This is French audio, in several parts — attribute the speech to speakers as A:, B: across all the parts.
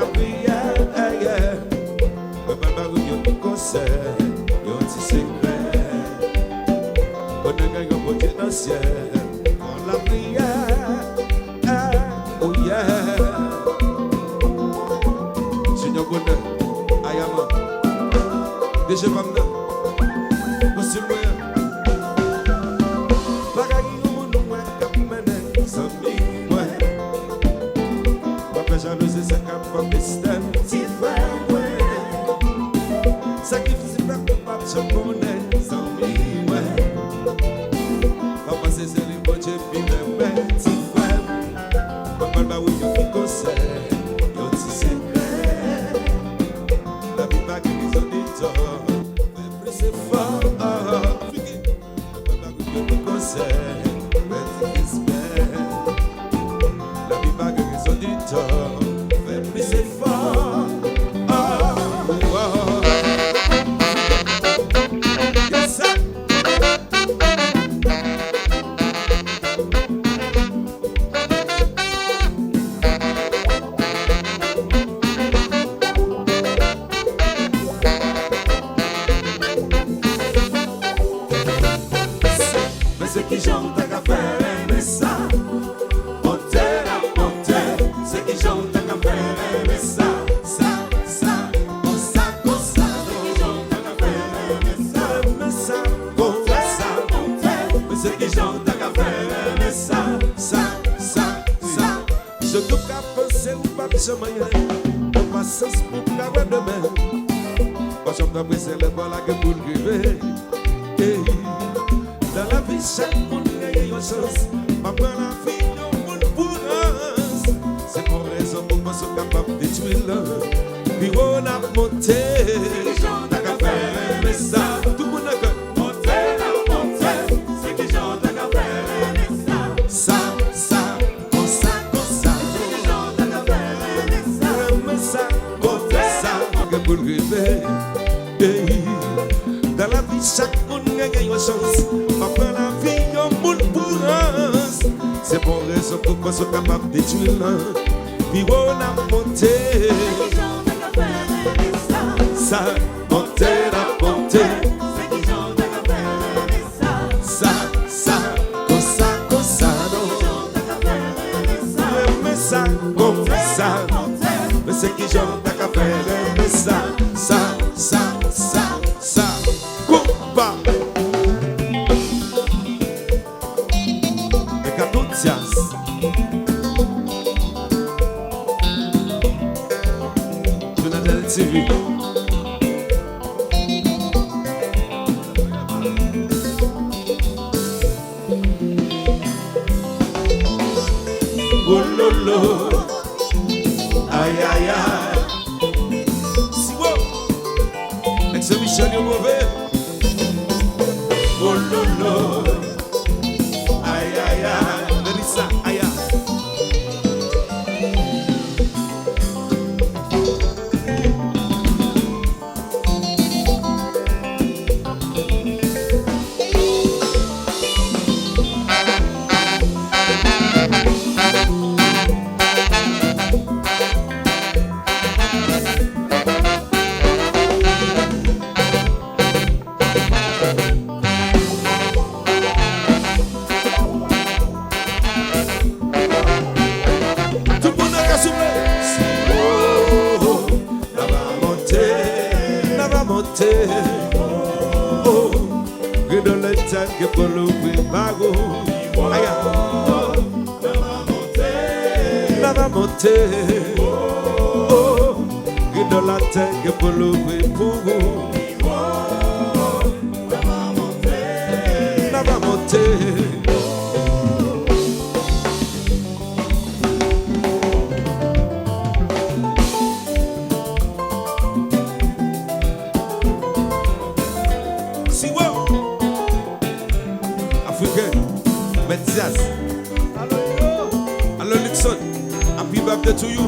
A: prière, on va pas vous dire conseil, yon ti secret, on ne gagne pas Dieu dans le ciel, on la prière, oh yeah, Seigneur bonheur, ayama, déjà pas maintenant, aussi loin. Jalousie, ça capable de step, si frère, ouais. Sacrifice, pas capable, je connais, sans mi, ouais. Papa, c'est les bon Dieu, puis le si frère. Papa, bah oui, yo qui conseille, yo ti secret. La vie pas qu'ils ont dit tort, mais plus c'est fort. Papa, bah oui, yo qui conseille, mais tu espères. La vie pas qu'ils ont dit tort. C'est fort. Oh, oh. Yes, sir. Mais c'est qui chante à café, mais ça. Monte la monte, c'est qui chante à café. Je ne peux pas penser ou pas de moyen. On passe pour carrer demain. Moi, je me brise les balles que pour arriver. Dans la vie, chaque monde gagne une chance. Ma prendre la vie, on monde pour us. C'est pour raison pour moi, je suis capable de tuer l'homme. Puis on a monté. C'est qui chante à café, mais ça. Tout le monde a gagné. Dans la vie, chaque monde gagne une chance. Après la vie, on monde pour us. C'est pour raison pourquoi je suis capable de tuer l'homme. Puis on a monté. Ça, monté, la montée. Ça, comme ça, non. Mais ça, comme ça. Mais c'est qui chante à café, mais ça. Konpa Gracia Delva TV. Oh lolo, aïe aïe aïe. Si bon, ex-Michel est mauvais. Oh lolo, aïe aïe aïe, Melissa, aïe aïe. Oh, que dans le temps que pour l'ouvrir bago, aïe, la va monter. Oh, que dans la terre que pour l'ouvrir pour vous, la va monter. Metias. Hello, Nixon. Happy birthday to you.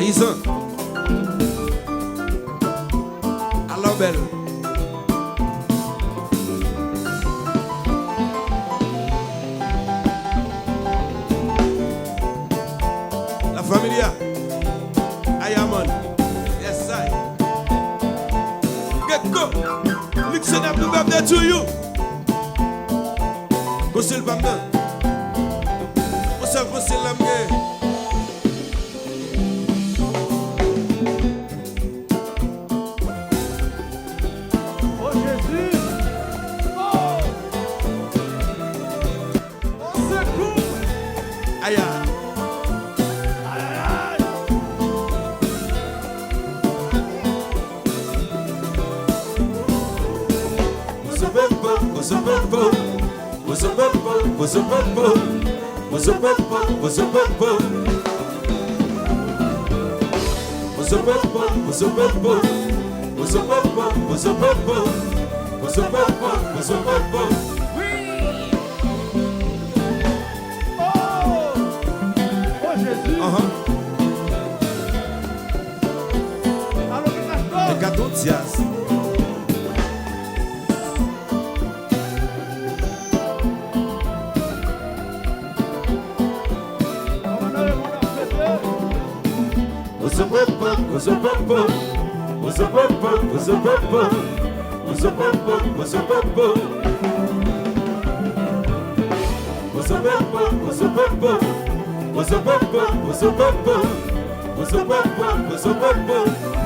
A: Paysan. Alors belle. La familia. Ayaman. Yes, I. Get go. Listen up the birthday to you. Go still back there. Go still l'amener.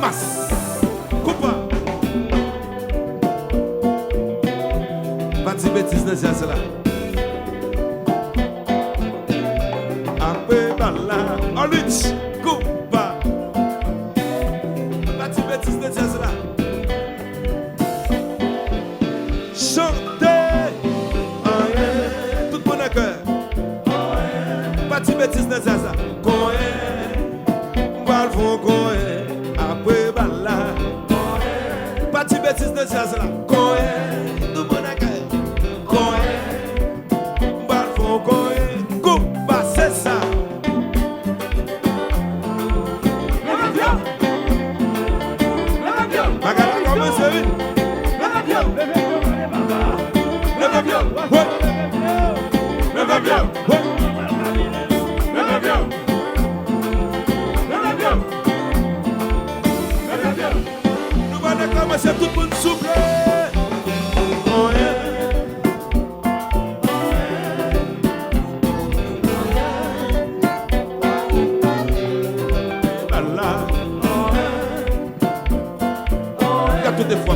A: Mas Konpa pas de bêtises dans ça là. Après bala Olich Konpa pas de bêtises dans ça là. Chanter tout bon cœur. Pas de bêtises dans ça là. Après bala pas de bêtises dans ça là. Tout bon cœur. Konpa c'est ça. Bagala comment c'est vite. Nous allons commencer tout le monde souffler. Toutes les fois,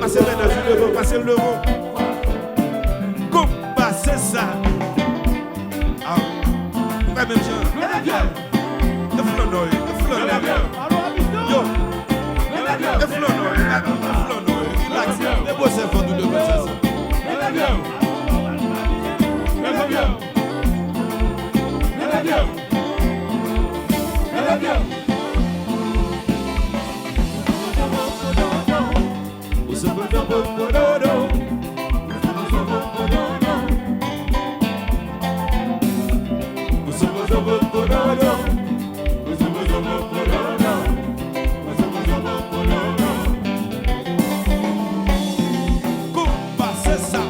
A: passez le vent, passez le vent. Konpa, c'est ça. Ah, pas même genre. Le flonnoy, Yo. Le flonnoy, relax. Les beaux servants tout de même ça. Konpa, c'est ça.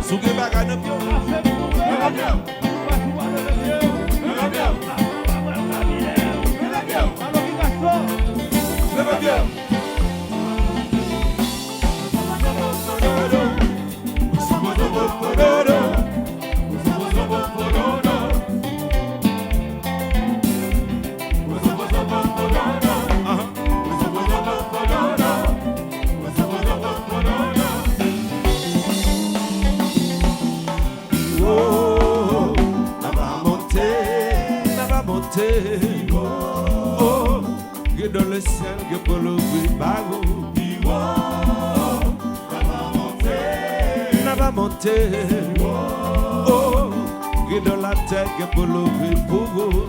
A: Souke baga nan pyo. Oh, get dans le ciel, get pour le bago. Nava monter. Oh, get dans la terre, get pour le pouvoir.